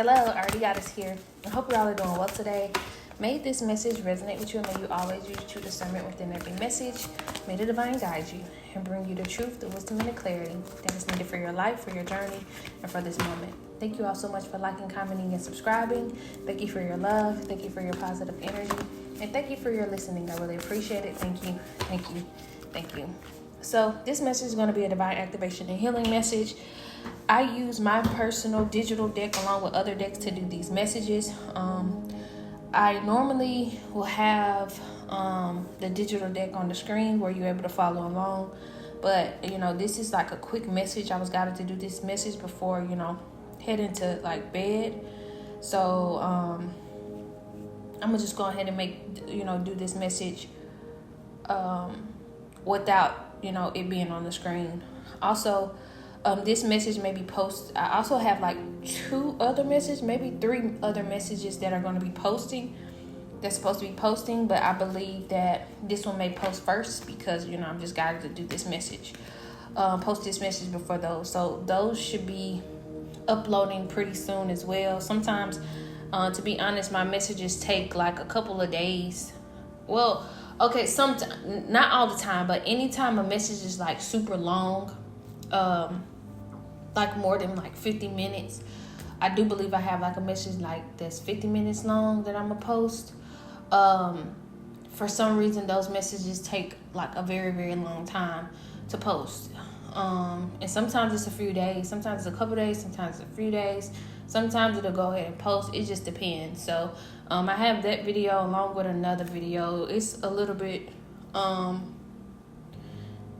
Hello, AriTheGoddess here. I hope you're all doing well today. May this message resonate with you, and may you always use true discernment within every message. May the divine guide you and bring you the truth, the wisdom, and the clarity that is needed for your life, for your journey, and for this moment. Thank you all so much for liking, commenting, and subscribing. Thank you for your love. Thank you for your positive energy. And thank you for your listening. I really appreciate it. Thank you. Thank you. Thank you. So this message is going to be a divine activation and healing message. I use my personal digital deck along with other decks to do these messages. I normally will have the digital deck on the screen where you're able to follow along. But, this is like a quick message. I was guided to do this message before, head into like bed. So I'm going to just go ahead and do this message without, it being on the screen. Also, this message may be posted. I also have like 2 other messages, maybe 3 other messages that are going to be posting. That's supposed to be posting, but I believe that this one may post first because, I'm just guided to do this message. Post this message before those. So those should be uploading pretty soon as well. Sometimes, to be honest, my messages take like a couple of days. Well, okay, sometimes, not all the time, but anytime a message is like super long, like more than like 50 minutes. I do believe I have like a message like that's 50 minutes long that I'm gonna post. For some reason, those messages take like a very, very long time to post. And sometimes it's a few days, sometimes it's a couple days, sometimes it's a few days. Sometimes it'll go ahead and post. It just depends. So, I have that video along with another video. It's a little bit,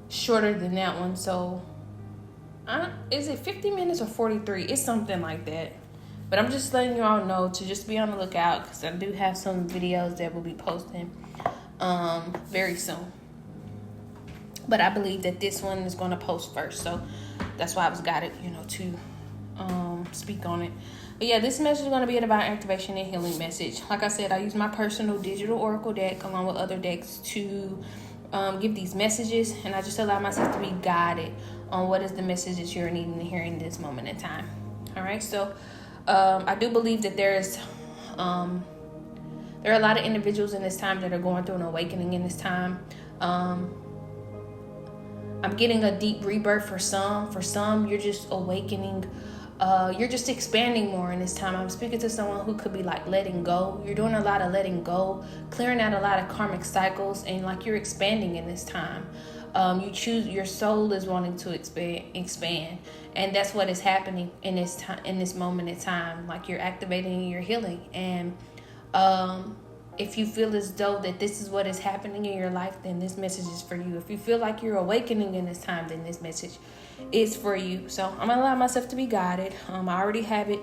shorter than that one. So, is it 50 minutes or 43? It's something like that. But I'm just letting you all know to just be on the lookout because I do have some videos that will be posting very soon. But I believe that this one is going to post first. So that's why I was guided, to speak on it. But yeah, this message is going to be about activation and healing message. Like I said, I use my personal digital oracle deck along with other decks to give these messages. And I just allow myself to be guided on what is the message that you're needing to hear in this moment in time. All right. So I do believe that there are a lot of individuals in this time that are going through an awakening in this time. I'm getting a deep rebirth for some. For some, you're just awakening. You're just expanding more in this time. I'm speaking to someone who could be like letting go. You're doing a lot of letting go, clearing out a lot of karmic cycles, and like you're expanding in this time. Your soul is wanting to expand, and that's what is happening in this time, in this moment in time. Like you're activating your healing, and if you feel as though that this is what is happening in your life, then this message is for you. If you feel like you're awakening in this time, then this message is for you. So I'm gonna allow myself to be guided. I already have it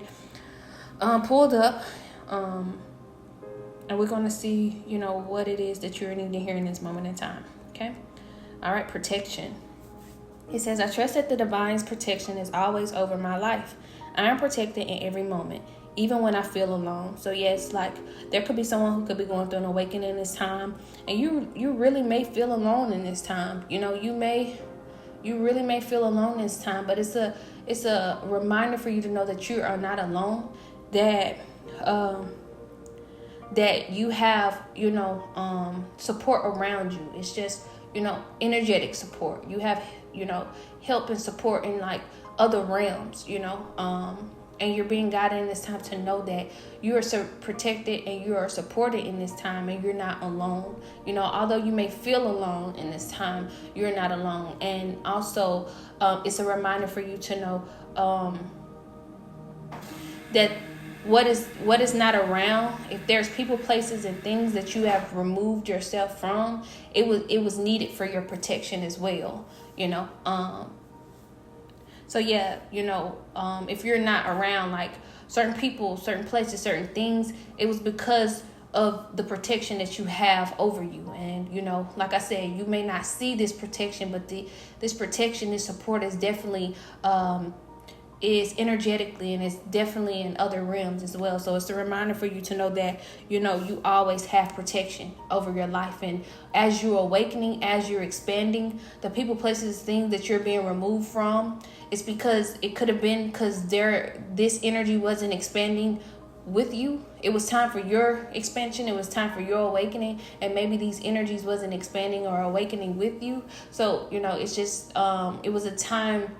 pulled up, and we're gonna see, what it is that you're needing to hear in this moment in time. Okay. All right, protection. It says, I trust that the divine's protection is always over my life. I am protected in every moment, even when I feel alone. So yes, like there could be someone who could be going through an awakening in this time, and you really may feel alone in this time. You really may feel alone in this time, but it's a reminder for you to know that you are not alone, that you have, support around you. It's just, energetic support. You have, help and support in like other realms, and you're being guided in this time to know that you are protected and you are supported in this time, and you're not alone. Although you may feel alone in this time, you're not alone. And also, it's a reminder for you to know that what is not around, if there's people, places, and things that you have removed yourself from, it was needed for your protection as well. So yeah, if you're not around like certain people, certain places, certain things, it was because of the protection that you have over you. And, like I said, you may not see this protection, but this protection, this support is definitely is energetically, and it's definitely in other realms as well. So it's a reminder for you to know that, you always have protection over your life. And as you're awakening, as you're expanding, the people, places, things that you're being removed from, it's because it could have been because this energy wasn't expanding with you. It was time for your expansion. It was time for your awakening, and maybe these energies wasn't expanding or awakening with you. So it's just it was a time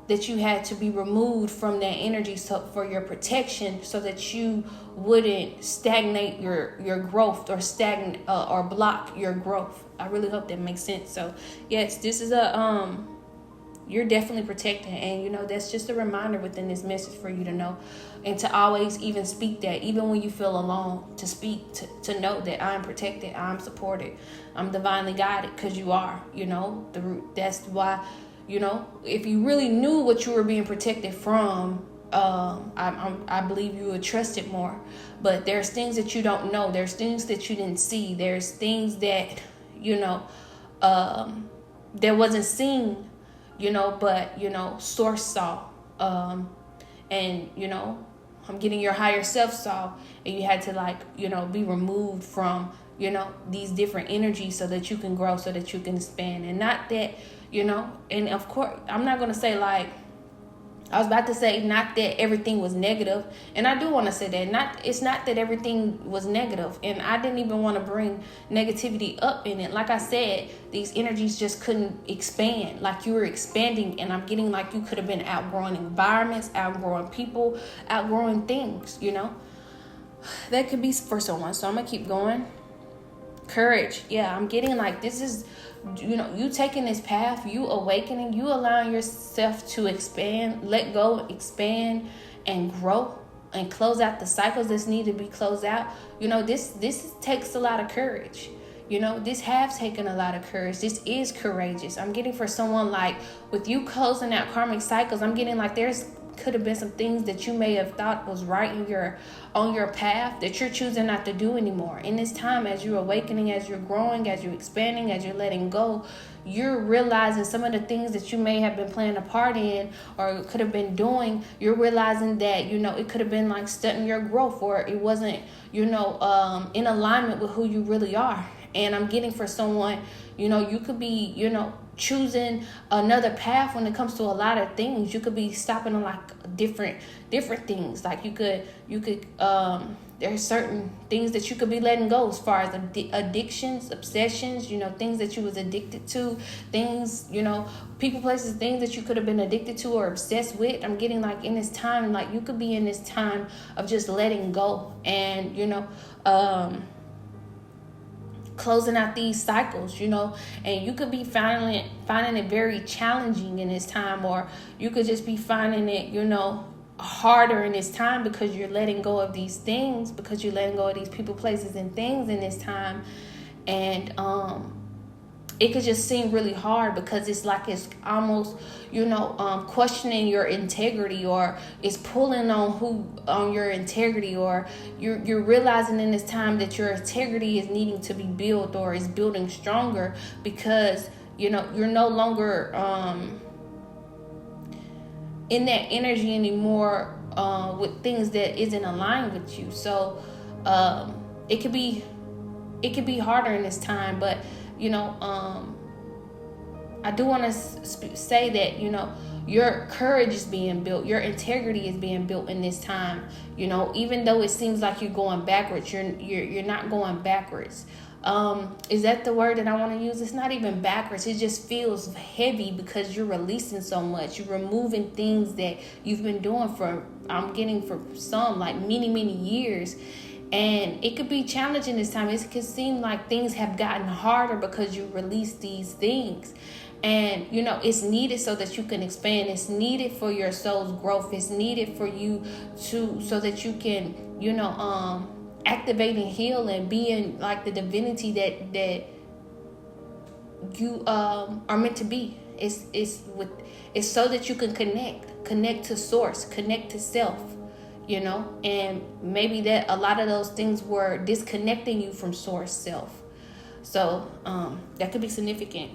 that you had to be removed from that energy, so for your protection, so that you wouldn't stagnate your growth, or stagnate or block your growth. I really hope that makes sense. So yes, this is you're definitely protected, and that's just a reminder within this message for you to know, and to always even speak that, even when you feel alone, to speak to know that I'm protected, I'm supported, I'm divinely guided, because you are. That's why. If you really knew what you were being protected from, I believe you would trust it more. But there's things that you don't know. There's things that you didn't see. There's things that, that wasn't seen, but, source saw. And, I'm getting your higher self saw. And you had to, be removed from, these different energies, so that you can grow, so that you can expand. And not that, and of course, I'm not going to say I was about to say, not that everything was negative. And I do want to say that it's not that everything was negative. And I didn't even want to bring negativity up in it. Like I said, these energies just couldn't expand like you were expanding. And I'm getting like you could have been outgrowing environments, outgrowing people, outgrowing things, That could be for someone. So I'm going to keep going. Courage. Yeah, I'm getting this is, you taking this path, you awakening, you allowing yourself to expand, let go, expand, and grow, and close out the cycles that's need to be closed out. This takes a lot of courage. This has taken a lot of courage. This is courageous. I'm getting for someone with you closing out karmic cycles, I'm getting there's could have been some things that you may have thought was right on your path that you're choosing not to do anymore. In this time, as you're awakening, as you're growing, as you're expanding, as you're letting go, you're realizing some of the things that you may have been playing a part in, or could have been doing. You're realizing that, it could have been stunting your growth, or it wasn't, in alignment with who you really are. And I'm getting for someone, you could be, choosing another path when it comes to a lot of things. You could be stopping on different things. You could there's certain things that you could be letting go, as far as addictions, obsessions, things that you was addicted to, things, people, places, things that you could have been addicted to or obsessed with. I'm getting in this time, you could be in this time of just letting go, and closing out these cycles, and you could be finding it very challenging in this time, or you could just be finding it, harder in this time, because you're letting go of these things, because you're letting go of these people, places, and things in this time. And it could just seem really hard, because it's it's almost, questioning your integrity, or it's pulling on your integrity, or you're realizing in this time that your integrity is needing to be built, or is building stronger, because, you're no longer in that energy anymore with things that isn't aligned with you. So it could be harder in this time, but I do want to say that, your courage is being built, your integrity is being built in this time. Even though it seems like you're going backwards, you're not going backwards. Is that the word that I want to use? It's not even backwards. It just feels heavy, because you're releasing so much. You're removing things that you've been doing for some many years. And it could be challenging this time. It could seem like things have gotten harder because you release these things. And, it's needed so that you can expand. It's needed for your soul's growth. It's needed for you so that you can, activate and heal and be in the divinity that you are meant to be. It's so that you can connect to source, connect to self. And maybe that a lot of those things were disconnecting you from source self. So that could be significant,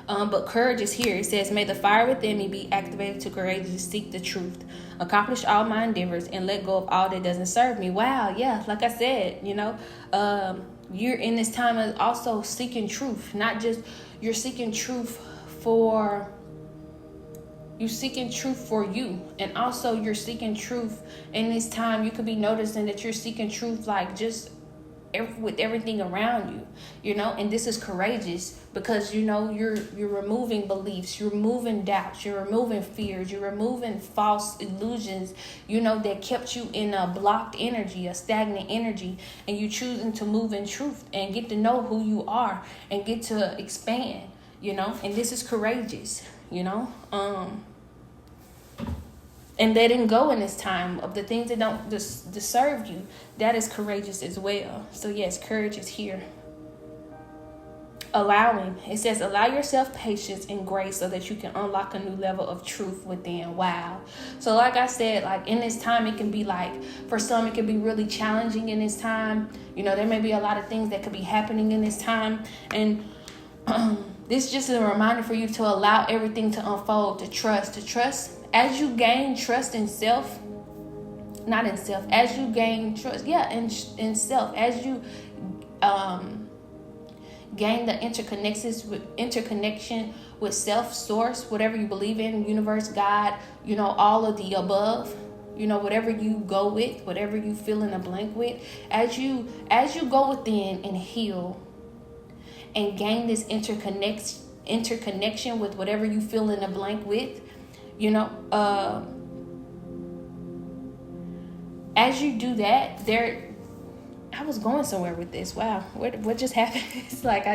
But courage is here. It says, may the fire within me be activated to courageously seek the truth, accomplish all my endeavors, and let go of all that doesn't serve me. Wow, yeah, like I said, you're in this time of also seeking truth. Not just you're seeking truth for you, and also you're seeking truth in this time. You could be noticing that you're seeking truth like just with everything around you, and this is courageous because you're removing beliefs, you're removing doubts, you're removing fears, you're removing false illusions, that kept you in a blocked energy, a stagnant energy, and you choosing to move in truth and get to know who you are and get to expand, and this is courageous, and letting go in this time of the things that don't deserve you. That is courageous as well. So yes, courage is here. Allowing. It says, allow yourself patience and grace so that you can unlock a new level of truth within. Wow. So like I said, like in this time, it can be like, for some, it can be really challenging in this time. There may be a lot of things that could be happening in this time. And this is just a reminder for you to allow everything to unfold, to trust. As you gain trust in self, not in self, as you gain trust, in self, as you gain the interconnection with self, source, whatever you believe in, universe, God, all of the above, whatever you go with, whatever you fill in a blank with, as you go within and heal and gain this interconnection with whatever you fill in a blank with, as you do that, I was going somewhere with this. Wow, what just happened? It's like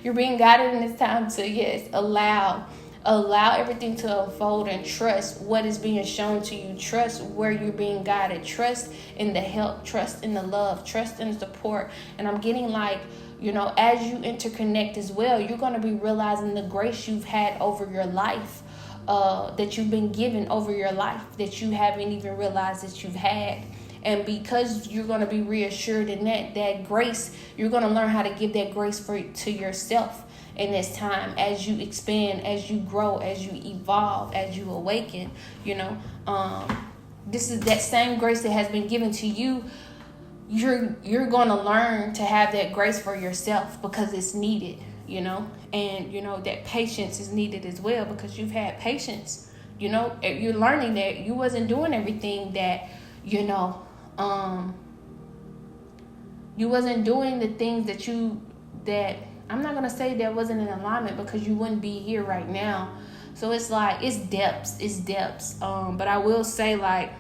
you're being guided in this time to, yes, allow everything to unfold and trust what is being shown to you. Trust where you're being guided. Trust in the help. Trust in the love. Trust in the support. And I'm getting like, as you interconnect as well, you're going to be realizing the grace you've had over your life. That you've been given over your life that you haven't even realized that you've had. And because you're going to be reassured in that grace, you're going to learn how to give that grace to yourself in this time as you expand, as you grow, as you evolve, as you awaken. This is that same grace that has been given to you. You're going to learn to have that grace for yourself because it's needed. And that patience is needed as well because you've had patience. You're learning that you wasn't doing everything that you wasn't doing the things that I'm not gonna say that wasn't in alignment because you wouldn't be here right now. So it's like it's depths. But I will say, like,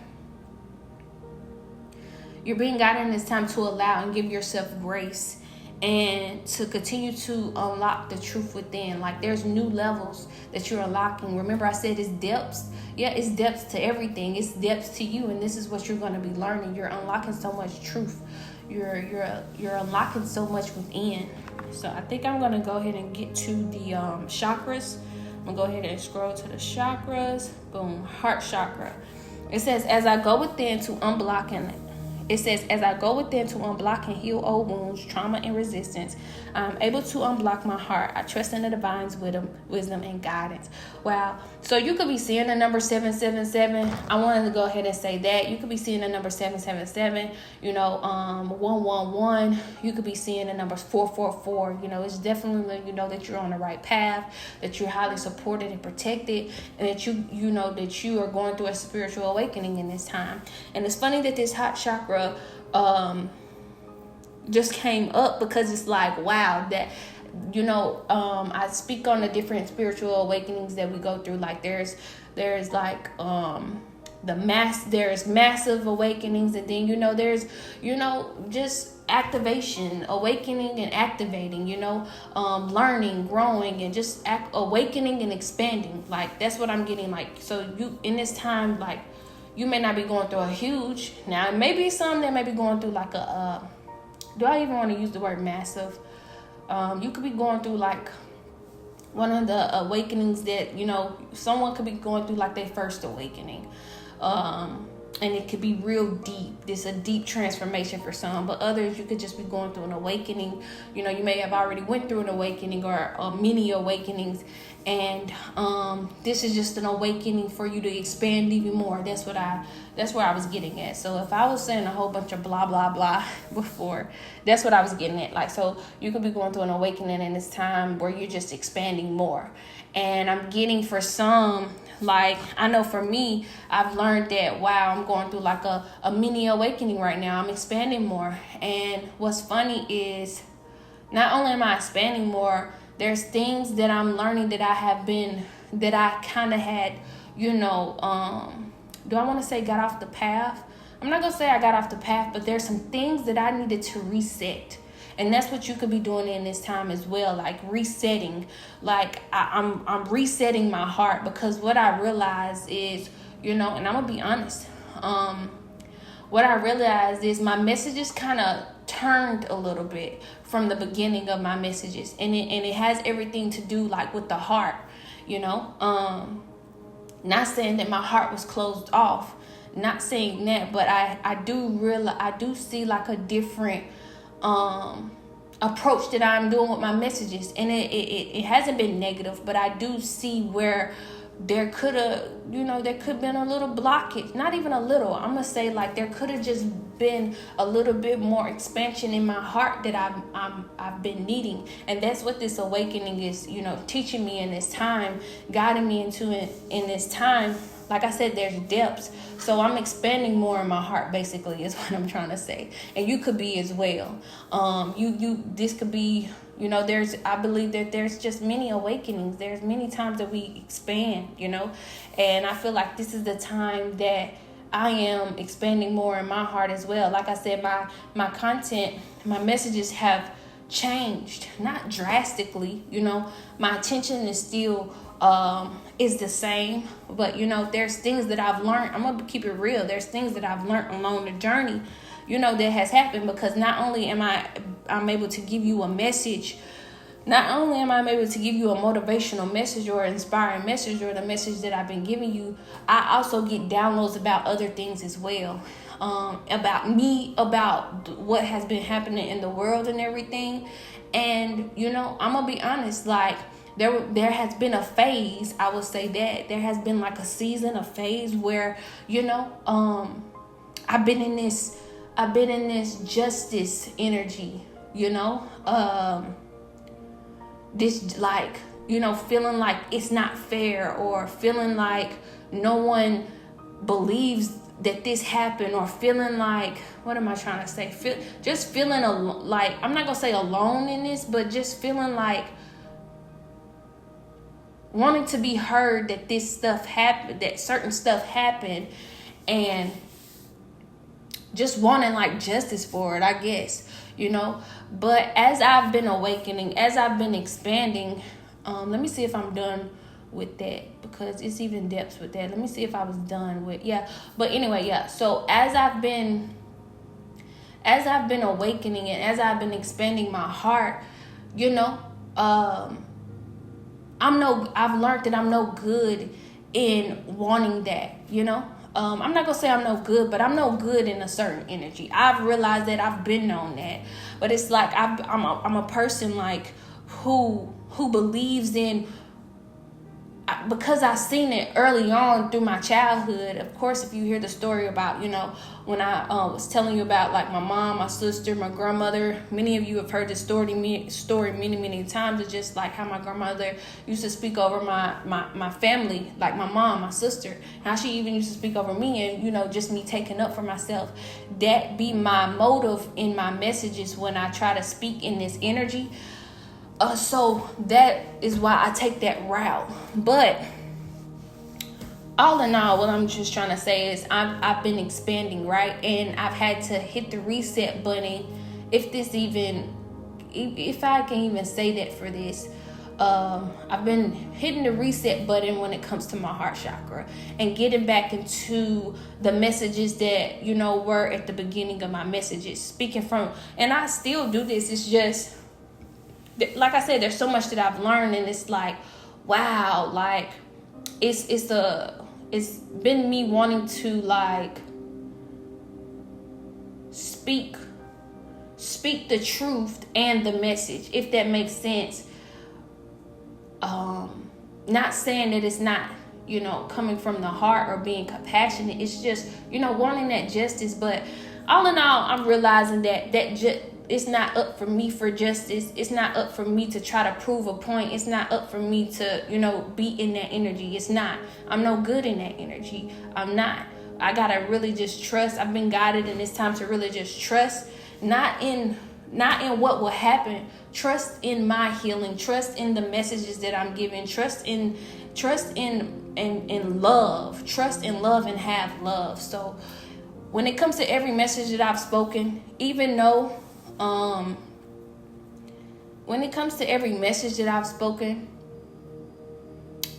you're being guided in this time to allow and give yourself grace and to continue to unlock the truth within. Like, there's new levels that you're unlocking. Remember I said it's depths. Yeah, it's depths to everything. It's depths to you, and this is what you're going to be learning. You're unlocking so much truth. You're unlocking so much within. So I think I'm going to go ahead and get to the chakras. I'm going to go ahead and scroll to the chakras. Boom, heart chakra. It says, as I go within to unblock and heal old wounds, trauma, and resistance, I'm able to unblock my heart. I trust in the divine's wisdom and guidance. Wow. So you could be seeing the number 777. I wanted to go ahead and say that. You could be seeing the number 777, 111. You could be seeing the number 444. It's definitely, that you're on the right path, that you're highly supported and protected, and that that you are going through a spiritual awakening in this time. And it's funny that this heart chakra just came up because it's like, wow, that I speak on the different spiritual awakenings that we go through. Like there's like there's massive awakenings, and then there's just activation, awakening and activating, learning, growing, and just awakening and expanding. Like that's what I'm getting. Like, so you in this time, like, you may not be going through a huge, now maybe some that may be going through like do I even want to use the word massive? You could be going through like one of the awakenings that, someone could be going through like their first awakening. and it could be real deep. This a deep transformation for some, but others you could just be going through an awakening. You know, you may have already went through an awakening or many awakenings, and this is just an awakening for you to expand even more. That's where I was getting at. So if I was saying a whole bunch of blah blah blah before, that's what I was getting at. Like, so you could be going through an awakening in this time where you're just expanding more. And I'm getting for some, like, I know for me, I've learned that, wow, I'm going through like a mini awakening right now. I'm expanding more. And what's funny is not only am I expanding more, there's things that I'm learning that I kind of had, you know, do I want to say got off the path? I'm not going to say I got off the path, but there's some things that I needed to reset. And that's what you could be doing in this time as well, like resetting. Like I'm resetting my heart, because what I realized is, you know, and I'm gonna be honest, what I realized is my messages kind of turned a little bit from the beginning of my messages, and it has everything to do like with the heart, you know. Not saying that my heart was closed off, not saying that, but I do see like a different approach that I'm doing with my messages, and it hasn't been negative, but I do see where there could have been a little blockage. Not even a little, I'm gonna say like there could have just been a little bit more expansion in my heart that I've been needing. And that's what this awakening is, you know, teaching me in this time, guiding me into it in this time. Like I said, there's depths. So I'm expanding more in my heart, basically, is what I'm trying to say. And you could be as well. This could be, you know, I believe that there's just many awakenings. There's many times that we expand, you know. And I feel like this is the time that I am expanding more in my heart as well. Like I said, my content, my messages have changed, not drastically, you know. My attention is still is the same, but you know, there's things that I've learned. I'm gonna keep it real. There's things that I've learned along the journey, you know, that has happened, because not only I'm able to give you a message, not only am I able to give you a motivational message or inspiring message or the message that I've been giving you, I also get downloads about other things as well, about me, about what has been happening in the world and everything. And you know, I'm gonna be honest, like there has been a phase, I will say that there has been like a season, a phase where, you know, I've been in this justice energy, you know, this, like, you know, feeling like it's not fair, or feeling like no one believes that this happened, or feeling like, what am I trying to say? Just feeling like, I'm not gonna say alone in this, but just feeling like wanting to be heard, that this stuff happened, that certain stuff happened, and just wanting like justice for it, I guess, you know. But as I've been awakening, as I've been expanding, let me see if I'm done with that, because it's even depths with that. Let me see if I was done with, but anyway, so as I've been awakening, and as I've been expanding my heart, you know, I've learned that I'm no good in wanting that, you know. I'm not gonna say I'm no good, but I'm no good in a certain energy. I've realized that, I've been on that, but it's like I'm a person like who believes in, because I seen it early on through my childhood. Of course, if you hear the story about, you know, when I was telling you about like my mom, my sister, my grandmother, many of you have heard this story many times. It's just like how my grandmother used to speak over my family, like my mom, my sister, how she even used to speak over me, and, you know, just me taking up for myself. That be my motive in my messages when I try to speak in this energy. So that is why I take that route. But all in all, what I'm just trying to say is I've been expanding, right? And I've had to hit the reset button, if I can even say that for this. I've been hitting the reset button when it comes to my heart chakra, and getting back into the messages that, you know, were at the beginning of my messages, speaking from, and I still do this. It's just, like I said, there's so much that I've learned, and it's like, wow, like it's been me wanting to like speak the truth and the message, if that makes sense. Not saying that it's not, coming from the heart or being compassionate. It's just, wanting that justice. But all in all, I'm realizing that it's not up for me for justice. It's not up for me to try to prove a point. It's not up for me to, be in that energy. It's not. I'm no good in that energy. I'm not. I gotta really just trust. I've been guided, and it's time to really just trust, not in what will happen. Trust in my healing. Trust in the messages that I'm giving. Trust in love. Trust in love and have love. So when it comes to every message that I've spoken, even though when it comes to every message that I've spoken,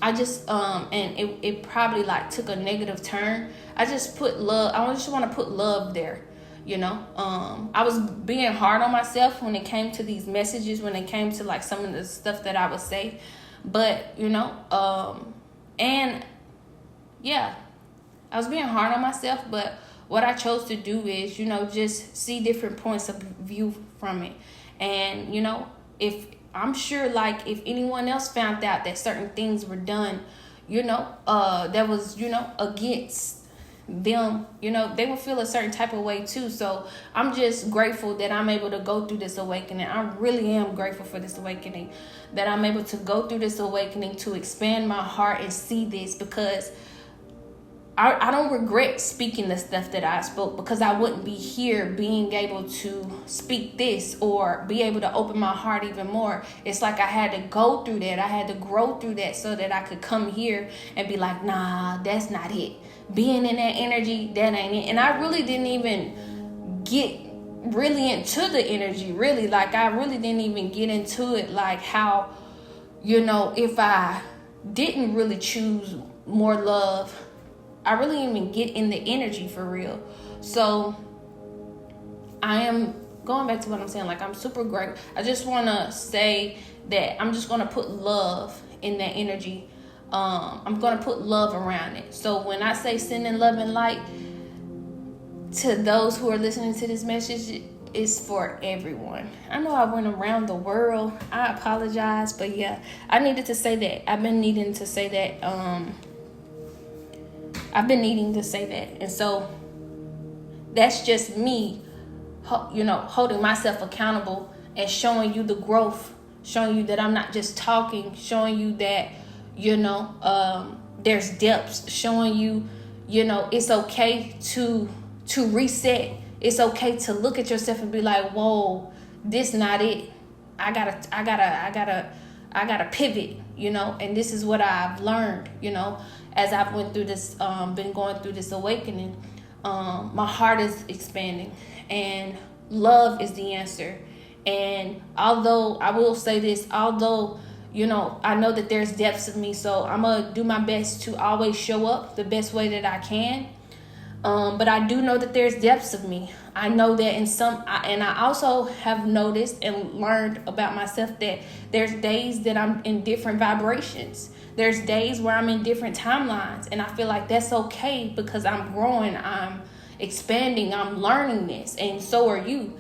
I just and it probably like took a negative turn. I just put love. I just want to put love there. I was being hard on myself when it came to these messages, when it came to like some of the stuff that I would say. But, and yeah, I was being hard on myself. But what I chose to do is, just see different points of view from it. And, if I'm sure, like, if anyone else found out that certain things were done, that was, against them, they will feel a certain type of way too. So I'm just grateful that I'm able to go through this awakening. I really am grateful for this awakening, that I'm able to go through this awakening, to expand my heart and see this, because I don't regret speaking the stuff that I spoke, because I wouldn't be here being able to speak this or be able to open my heart even more. It's like I had to go through that. I had to grow through that so that I could come here and be like, nah, that's not it. Being in that energy, that ain't it. And I really didn't even get really into the energy, really. Like, I really didn't even get into it, like how, if I didn't really choose more love, I really didn't even get in the energy for real. So I am going back to what I'm saying. Like, I'm super grateful. I just want to say that I'm just going to put love in that energy. I'm going to put love around it. So when I say sending love and light to those who are listening to this message, it's for everyone. I know I went around the world. I apologize. But yeah, I needed to say that. I've been needing to say that. And so that's just me, holding myself accountable and showing you the growth, showing you that I'm not just talking, showing you that, there's depths, showing you, it's okay to reset. It's okay to look at yourself and be like, whoa, this not it. I gotta pivot, and this is what I've learned, as I've went through this, been going through this awakening. My heart is expanding, and love is the answer. And although I will say this, I know that there's depths of me, so I'm gonna do my best to always show up the best way that I can. But I do know that there's depths of me. I know that and I also have noticed and learned about myself that there's days that I'm in different vibrations. There's days where I'm in different timelines, and I feel like that's okay, because I'm growing, I'm expanding, I'm learning this, and so are you.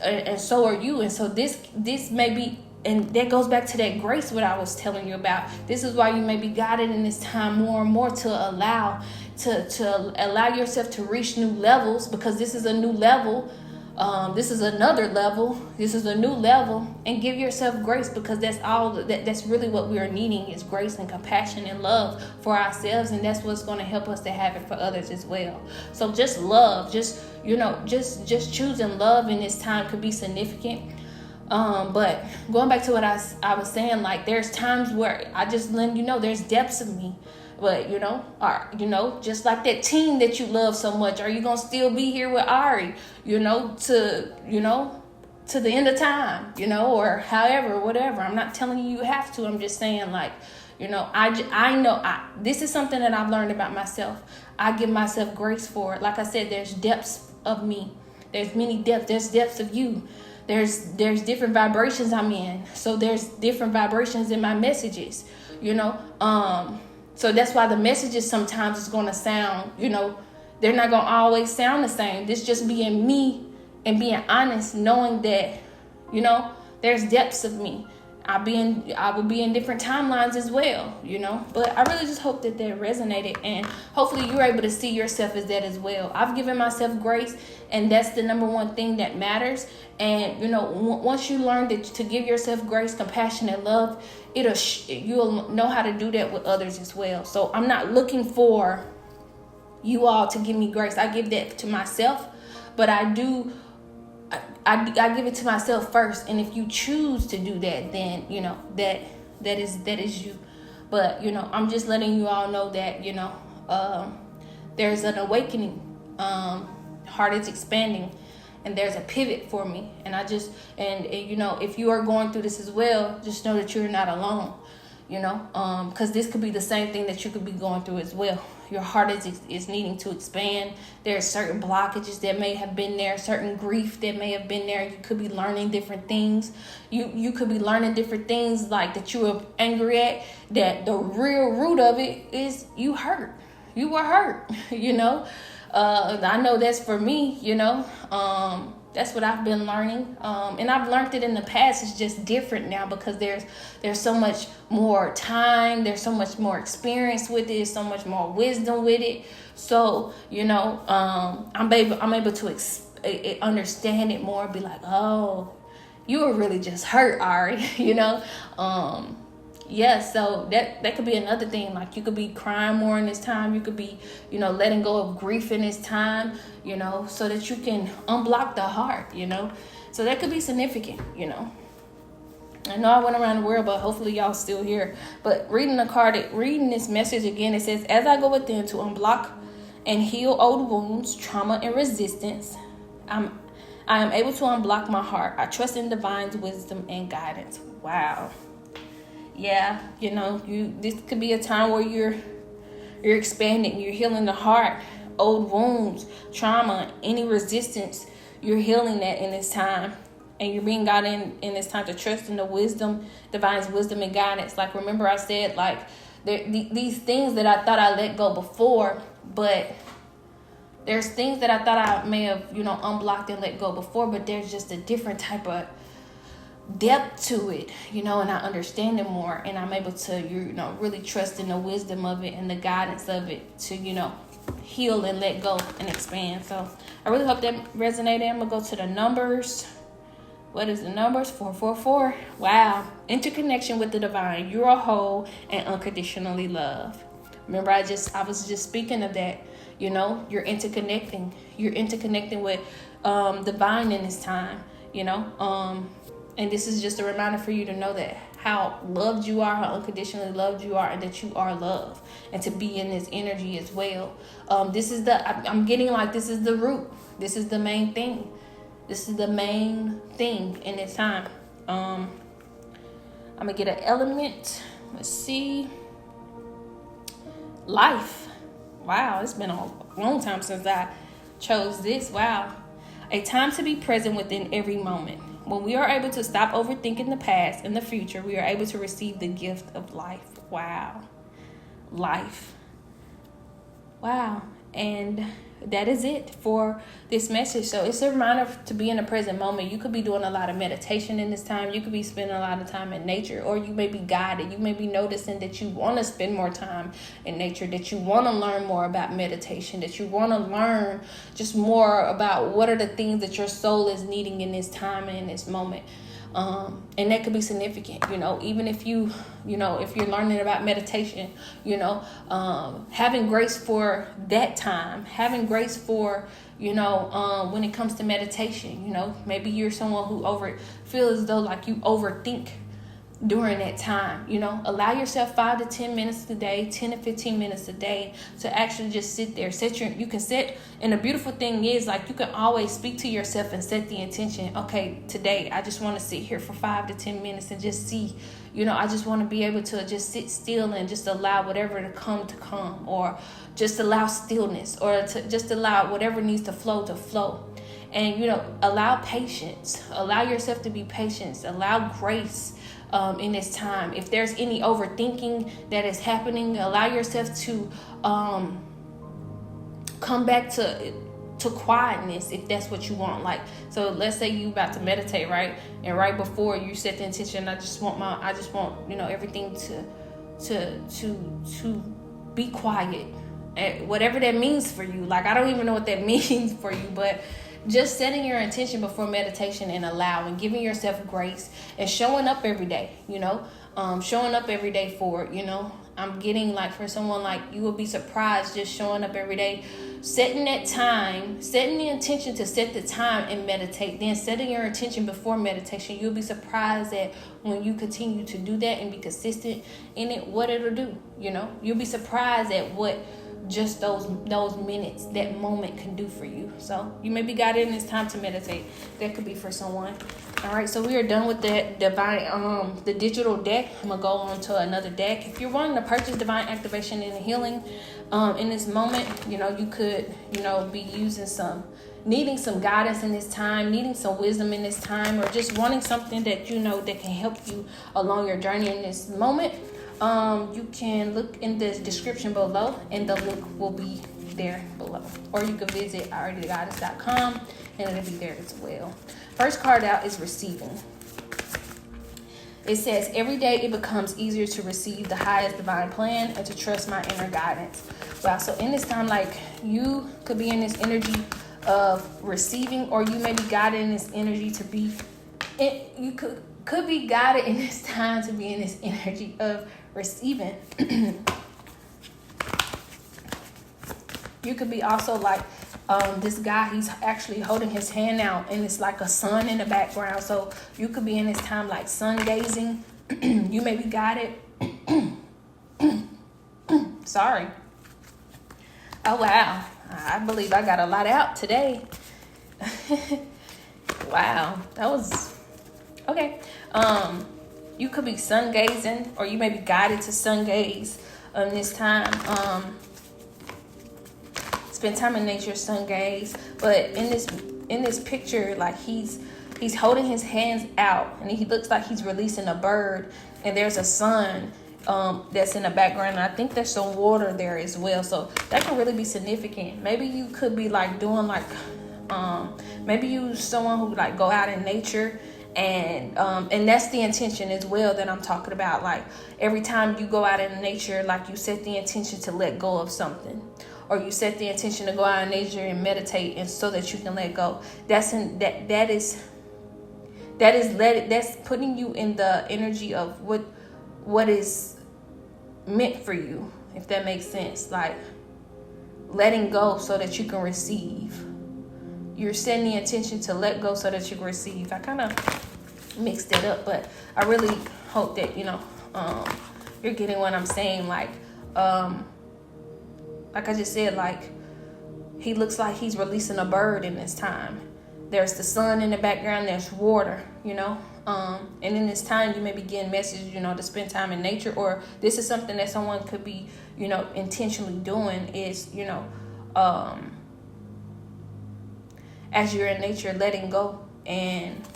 And so this may be, and that goes back to that grace, what I was telling you about. This is why you may be guided in this time more and more to allow yourself to reach new levels, because this is a new level. This is another level. This is a new level, and give yourself grace, because that's really what we are needing, is grace and compassion and love for ourselves, and that's what's going to help us to have it for others as well. So just love, just choosing love in this time could be significant. But going back to what I was saying, like, there's times where I just let you know there's depths of me. But, just like that team that you love so much, are you going to still be here with Ari, to the end of time, or however, whatever. I'm not telling you have to. I'm just saying, like, I know this is something that I've learned about myself. I give myself grace for it. Like I said, there's depths of me. There's many depths. There's depths of you. There's different vibrations I'm in. So there's different vibrations in my messages, So that's why the messages sometimes is going to sound, they're not going to always sound the same. This just being me and being honest, knowing that, you know, there's depths of me. I will be in different timelines as well, you know. But I really just hope that resonated, and hopefully you're able to see yourself as that as well. I've given myself grace, and that's the number one thing that matters. And, you know, once you learn to give yourself grace, compassion, and love, you'll know how to do that with others as well. So I'm not looking for you all to give me grace. I give that to myself, but I give it to myself first. And if you choose to do that, then, you know, that is you. But, you know, I'm just letting you all know that, you know, there's an awakening. Heart is expanding, and there's a pivot for me. And you know, if you are going through this as well, just know that you're not alone, you know, because this could be the same thing that you could be going through as well. Your heart is needing to expand. There's certain blockages that may have been there, certain grief that may have been there. You could be learning different things. You could be learning different things like that you were angry at, that the real root of it is you hurt. You were hurt, you know. I know that's for me, you know. That's what I've been learning. And I've learned it in the past. It's just different now because there's so much more time. There's so much more experience with it. So much more wisdom with it. So, you know, I'm able to understand it more. Be like, oh, you were really just hurt, Ari, you know. Yeah, so that could be another thing. Like, you could be crying more in this time. You could be, you know, letting go of grief in this time, you know, so that you can unblock the heart, you know. So that could be significant, you know. I know I went around the world, but hopefully y'all still here. But reading this message again, it says, as I go within to unblock and heal old wounds, trauma, and resistance, I am able to unblock my heart. I trust in divine's wisdom and guidance. Wow. Yeah, you know, this could be a time where you're expanding, you're healing the heart, old wounds, trauma, any resistance, you're healing that in this time. And you're being guided in this time to trust in the wisdom, divine's wisdom and guidance. Like, remember I said, like, these things that I thought I let go before, but there's things that I thought I may have, you know, unblocked and let go before, but there's just a different type of depth to it, you know, and I understand it more, and I'm able to, you know, really trust in the wisdom of it and the guidance of it to, you know, heal and let go and expand. So I really hope that resonated. I'm gonna go to the numbers. What is the numbers? 444. Wow. Interconnection with the divine. You're a whole and unconditionally loved. Remember, I was just speaking of that. You know, you're interconnecting. You're interconnecting with divine in this time, you know. And this is just a reminder for you to know that how loved you are, how unconditionally loved you are, and that you are loved, and to be in this energy as well. I'm getting like this is the root. This is the main thing. This is the main thing in this time. I'm going to get an element. Let's see. Life. Wow, it's been a long time since I chose this. Wow. A time to be present within every moment. When we are able to stop overthinking the past and the future, we are able to receive the gift of life. Wow. Life. Wow. And that is it for this message. So it's a reminder to be in the present moment. You could be doing a lot of meditation in this time. You could be spending a lot of time in nature, or you may be guided. You may be noticing that you want to spend more time in nature, that you want to learn more about meditation, that you want to learn just more about what are the things that your soul is needing in this time and in this moment. And that could be significant, you know, even if if you're learning about meditation, you know, having grace for that time, having grace for, when it comes to meditation, you know, maybe you're someone who feel as though like you overthink during that time, you know, allow yourself 5 to 10 minutes a day, 10 to 15 minutes a day to actually just sit there, and the beautiful thing is, like, you can always speak to yourself and set the intention. Okay, today I just want to sit here for 5 to 10 minutes and just see, you know, I just want to be able to just sit still and just allow whatever to come, or just allow stillness, or to just allow whatever needs to flow. And, you know, allow patience, allow yourself to be patient, allow grace in this time. If there's any overthinking that is happening, allow yourself to come back to quietness if that's what you want. Like, so let's say you about to meditate, right? And right before you set the intention, I just want everything to be quiet. And whatever that means for you. Like, I don't even know what that means for you, but just setting your intention before meditation and allowing, giving yourself grace and showing up every day, showing up every day for it, I'm getting like for someone like you will be surprised just showing up every day, setting that time, setting the intention to set the time and meditate, then setting your intention before meditation. You'll be surprised at when you continue to do that and be consistent in it, what it'll do. You'll be surprised at what just those minutes, that moment can do for you. So you maybe got it and it's time to meditate. That could be for someone. All right, so we are done with that divine, the digital deck. I'm gonna go on to another deck. If you're wanting to purchase divine activation and healing, in this moment, you could, be needing some guidance in this time, needing some wisdom in this time, or just wanting something that that can help you along your journey in this moment. You can look in the description below and the link will be there below, or you can visit AriTheGoddess.com and it'll be there as well. First card out is receiving. It says, every day it becomes easier to receive the highest divine plan and to trust my inner guidance. Wow, so in this time, like, you could be in this energy of receiving, or you may be guided in this energy to be, you could be guided in this time to be in this energy of receiving. You could be also like this guy, he's actually holding his hand out and it's like a sun in the background. So you could be in this time like sun gazing. You may be guided. Sorry. Oh, wow. I believe I got a lot out today. Wow. That was okay. You could be sun gazing, or you may be guided to sun gaze this time. Spend time in nature, sun gaze. But in this picture, like he's holding his hands out and he looks like he's releasing a bird, and there's a sun that's in the background, and I think there's some water there as well. So that can really be significant. Maybe you could be like doing like maybe you someone who like go out in nature, and that's the intention as well that I'm talking about. Like every time you go out in nature, like you set the intention to let go of something, or you set the intention to go out in nature and meditate, and so that you can let go. That's putting you in the energy of what is meant for you, if that makes sense. Like letting go so that you can receive. You're setting the intention to let go so that you can receive. I kind of mixed it up, but I really hope that you're getting what I'm saying. Like I just said, like he looks like he's releasing a bird in this time. There's the sun in the background, there's water, and in this time you may be getting messages, to spend time in nature, or this is something that someone could be, intentionally doing is, as you're in nature, letting go and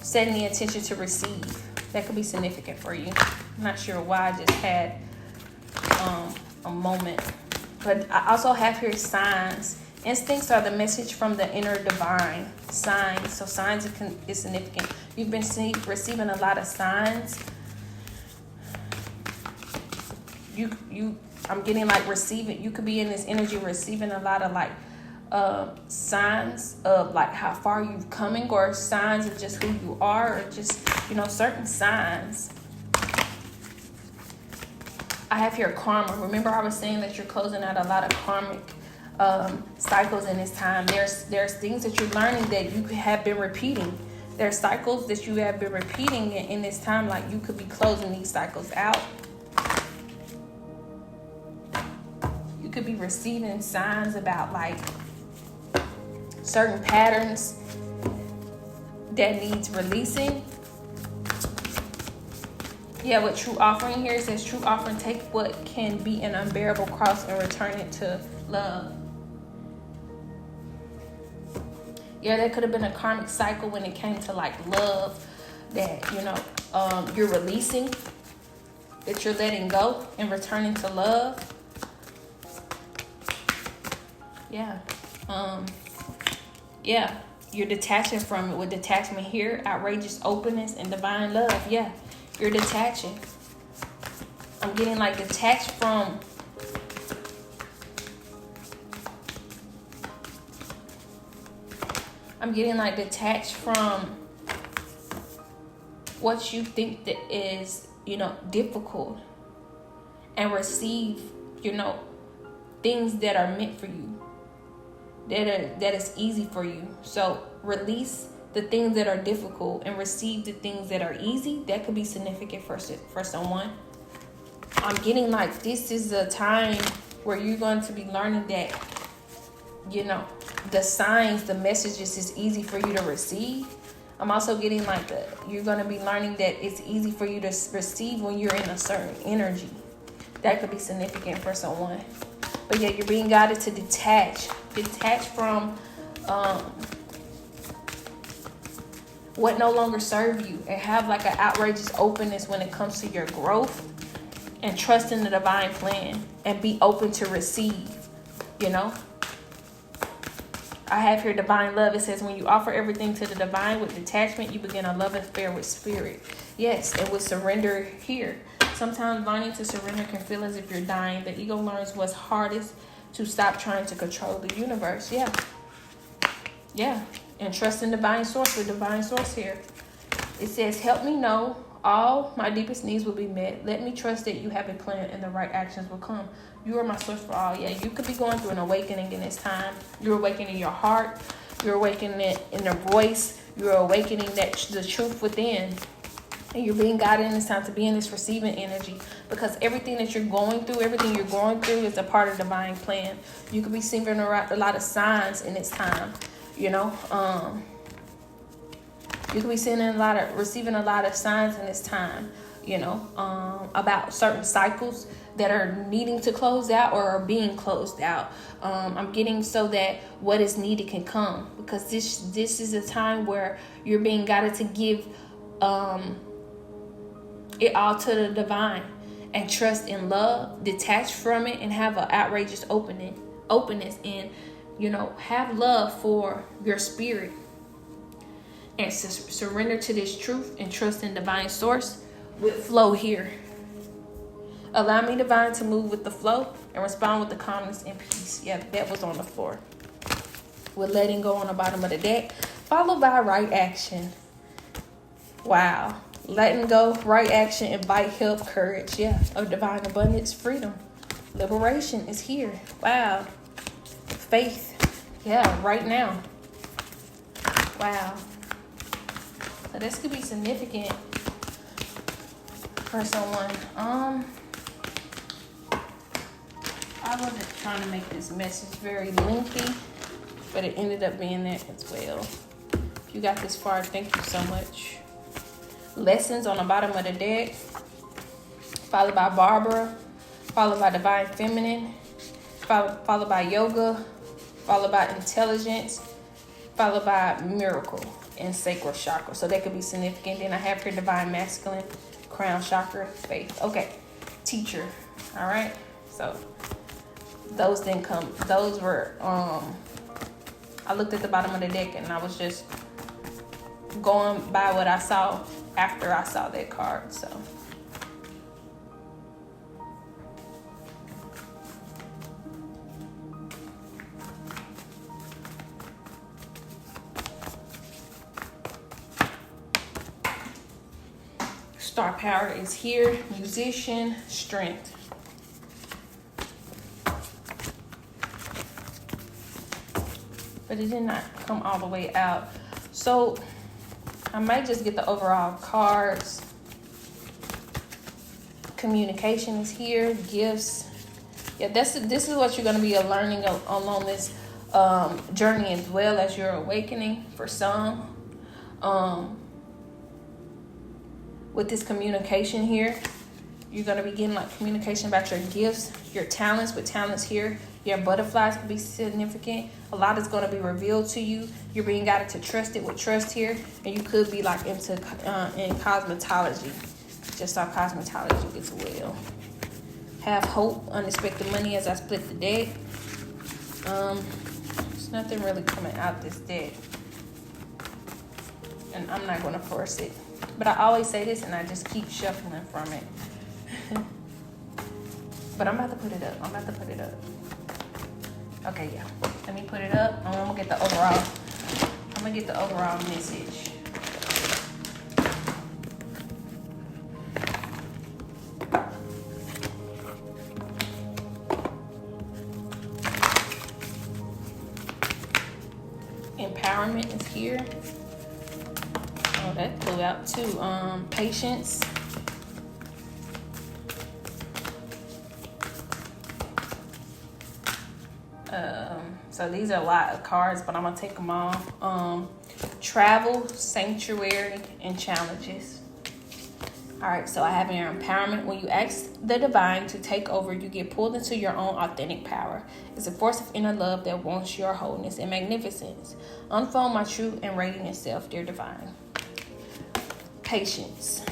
setting the intention to receive. That could be significant for you. I'm not sure why I just had a moment. But I also have here signs. Instincts are the message from the inner divine. Signs. So signs is significant. You've been receiving a lot of signs. I'm getting like receiving. You could be in this energy receiving a lot of like signs of like how far you've coming, or signs of just who you are, or just certain signs. I have here karma. Remember I was saying that you're closing out a lot of karmic cycles in this time. There's things that you're learning that you have been repeating. There's cycles that you have been repeating in this time. Like you could be closing these cycles out. You could be receiving signs about like certain patterns that needs releasing. Yeah, what true offering here says, true offering, take what can be an unbearable cross and return it to love. Yeah, that could have been a karmic cycle when it came to like love. that, you're releasing, that you're letting go and returning to love. Yeah. Yeah. You're detaching from it with detachment here, outrageous openness and divine love. Yeah. You're detaching. I'm getting like detached from what you think that is, difficult, and receive, things that are meant for you, that is easy for you. So release the things that are difficult and receive the things that are easy. That could be significant for someone. I'm getting like this is a time where you're going to be learning that, the signs, the messages is easy for you to receive. I'm also getting like you're going to be learning that it's easy for you to receive when you're in a certain energy. That could be significant for someone. But yeah, you're being guided to detach from what no longer serve you, and have like an outrageous openness when it comes to your growth, and trust in the divine plan, and be open to receive. I have here divine love. It says, when you offer everything to the divine with detachment, you begin a love affair with spirit. Yes, and with surrender here. Sometimes learning to surrender can feel as if you're dying. The ego learns what's hardest to stop trying to control the universe. Yeah. And trust in divine source with divine source here. It says, help me know all my deepest needs will be met. Let me trust that you have a plan and the right actions will come. You are my source for all. Yeah, you could be going through an awakening in this time. You're awakening your heart. You're awakening it in your voice. You're awakening the truth within. And you're being guided in this time to be in this receiving energy, because everything that you're going through, is a part of the divine plan. You could be seeing a lot of signs in this time, You could be receiving a lot of signs in this time, about certain cycles that are needing to close out or are being closed out. I'm getting so that what is needed can come, because this is a time where you're being guided to give it all to the divine, and trust in love, detach from it, and have an outrageous openness, and have love for your spirit, and surrender to this truth and trust in divine source with flow here. Allow me, divine, to move with the flow and respond with the calmness and peace. Yeah, that was on the floor. With letting go on the bottom of the deck, followed by right action. Wow. Letting go, right action, invite help, courage. Yeah, of divine abundance, freedom. Liberation is here. Wow. Faith. Yeah, right now. Wow. So this could be significant for someone. I wasn't trying to make this message very lengthy, but it ended up being that as well. If you got this far, thank you so much. Lessons on the bottom of the deck, followed by Barbara, followed by divine feminine, followed by yoga, followed by intelligence, followed by miracle and sacral chakra. So that could be significant. Then I have here divine masculine, crown chakra, faith. Okay, teacher. All right. So those didn't come. Those were I looked at the bottom of the deck and I was just going by what I saw after I saw that card. So star power is here. Musician, strength. But it did not come all the way out. So I might just get the overall cards. Communication is here. Gifts. Yeah, this is what you're going to be learning along this journey, as well as your awakening for some. With this communication here, you're going to be getting like communication about your gifts, your talents. With talents here, Your butterflies could be significant. A lot is going to be revealed to you. You're being guided to trust it with trust here. And you could be like into in cosmetology. Just saw cosmetology as well. Have hope, unexpected money as I split the deck. There's nothing really coming out this deck. And I'm not going to force it. But I always say this and I just keep shuffling from it. But I'm about to put it up. Okay, yeah. Let me put it up. I'm gonna get the overall message. Empowerment is here. Oh, that flew out too. Patience. So these are a lot of cards, but I'm gonna take them all. Travel, sanctuary, and challenges. All right, so I have your empowerment. When you ask the divine to take over, you get pulled into your own authentic power. It's a force of inner love that wants your wholeness and magnificence. Unfold my true and radiant self, dear divine. Patience.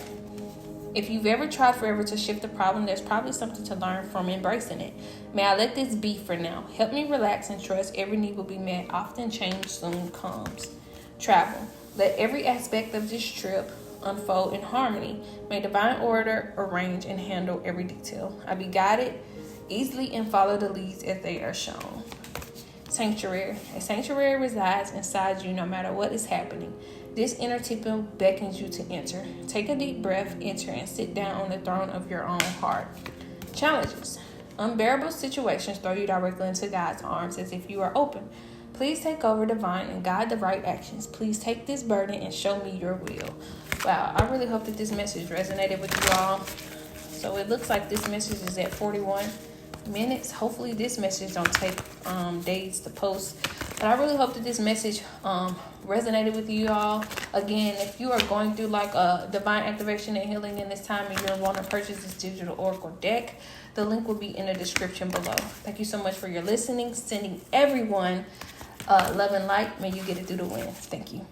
If you've ever tried forever to shift the problem, there's probably something to learn from embracing it. May I let this be for now. Help me relax and trust every need will be met. Often change soon comes. Travel. Let every aspect of this trip unfold in harmony. May divine order arrange and handle every detail. I be guided easily and follow the leads as they are shown. Sanctuary. A sanctuary resides inside you no matter what is happening. This inner temple beckons you to enter. Take a deep breath, enter, and sit down on the throne of your own heart. Challenges. Unbearable situations throw you directly into God's arms as if you are open. Please take over, divine, and guide the right actions. Please take this burden and show me your will. Wow, I really hope that this message resonated with you all. So it looks like this message is at 41 minutes. Hopefully this message don't take days to post. But I really hope that this message resonated with you all. Again, if you are going through like a divine activation and healing in this time and you're wanting to purchase this digital oracle deck, the link will be in the description below. Thank you so much for your listening. Sending everyone love and light. May you get it through the wind. Thank you.